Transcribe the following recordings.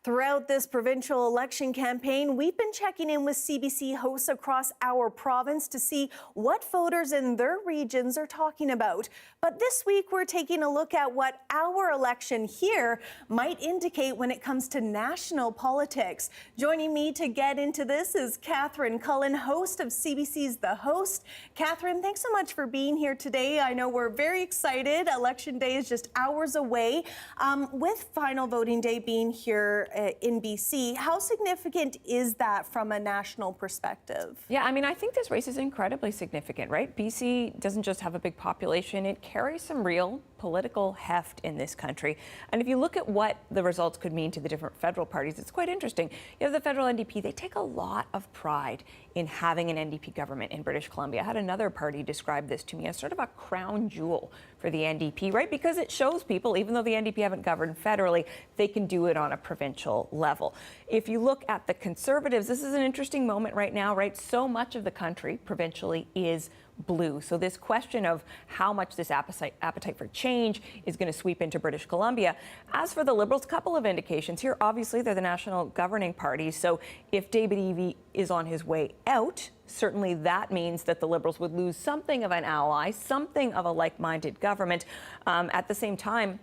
Throughout this provincial election campaign, we've been checking in with CBC hosts across our province to see what voters in their regions are talking about. But this week, we're taking a look at what our election here might indicate when it comes to national politics. Joining me to get into this is Cullen, host of CBC's The Host. Catherine, thanks so much for being here today. I know we're very excited. Election day is just hours away. With final voting day being here in BC, how significant is that from a national perspective? Yeah, I mean, I think this race is incredibly significant, right? BC doesn't just have a big population, it carries some real political heft in this country. And if you look at what the results could mean to the different federal parties, it's quite interesting. You have the federal NDP, they take a lot of pride in having an NDP government in British Columbia. I had another party describe this to me as sort of a crown jewel for the NDP, right? Because it shows people, even though the NDP haven't governed federally, they can do it on a provincial level. If you look at the Conservatives, this is an interesting moment right now, right? So much of the country provincially is blue. So this question of how much this appetite for change is going to sweep into British Columbia. As for the Liberals, a couple of indications here. Obviously, they're the national governing party. So if David Eby is on his way out, certainly that means that the Liberals would lose something of an ally, something of a like-minded government. At the same time,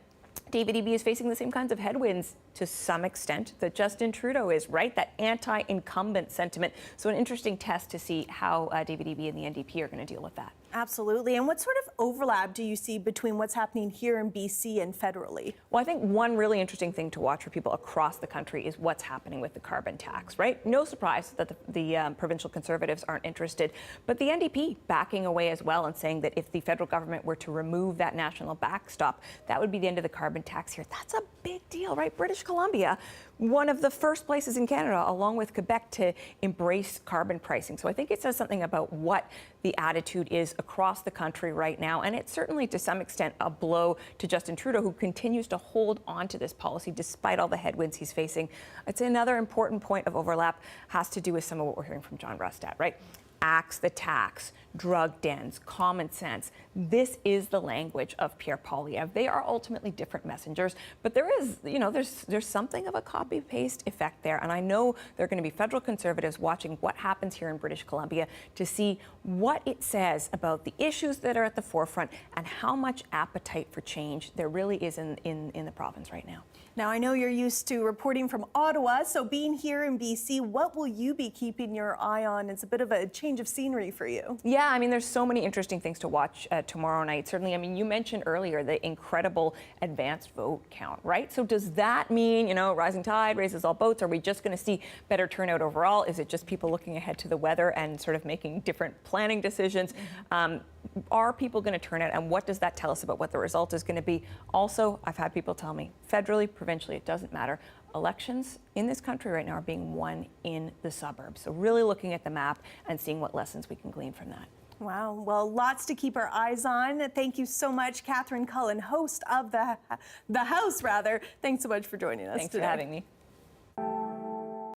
David Eby is facing the same kinds of headwinds to some extent that Justin Trudeau is, right? That anti-incumbent sentiment. So an interesting test to see how David Eby and the NDP are going to deal with that. Absolutely. And what sort of overlap do you see between what's happening here in BC and federally? Well, I think one really interesting thing to watch for people across the country is what's happening with the carbon tax, right? No surprise that the provincial Conservatives aren't interested, but the NDP backing away as well and saying that if the federal government were to remove that national backstop, that would be the end of the carbon tax here. That's a big deal, right? British Columbia, one of the first places in Canada, along with Quebec, to embrace carbon pricing. So I think it says something about what the attitude is across the country right now. And it's certainly, to some extent, a blow to Justin Trudeau, who continues to hold on to this policy despite all the headwinds he's facing. I'd say another important point of overlap has to do with some of what we're hearing from John Rustad, right? Axe the tax, drug dens, common sense. This is the language of Pierre Poilievre. They are ultimately different messengers, but there is, there's something of a copy-paste effect there. And I know there are going to be federal Conservatives watching what happens here in British Columbia to see what it says about the issues that are at the forefront and how much appetite for change there really is in the province right now. Now, I know you're used to reporting from Ottawa, so being here in BC, what will you be keeping your eye on? It's a bit of a change of scenery for you. Yeah, I mean, there's so many interesting things to watch tomorrow night. Certainly, I mean, you mentioned earlier the incredible advanced vote count, right? So does that mean, rising tide raises all boats? Are we just going to see better turnout overall? Is it just people looking ahead to the weather and sort of making different planning decisions? Are people going to turn out, and what does that tell us about what the result is going to be? Also, I've had people tell me, federally, provincially, it doesn't matter. Elections in this country right now are being won in the suburbs. So really looking at the map and seeing what lessons we can glean from that. Wow. Well, lots to keep our eyes on. Thank you so much, Cullen, host of the House, rather. Thanks so much for joining us today. Thanks for having me.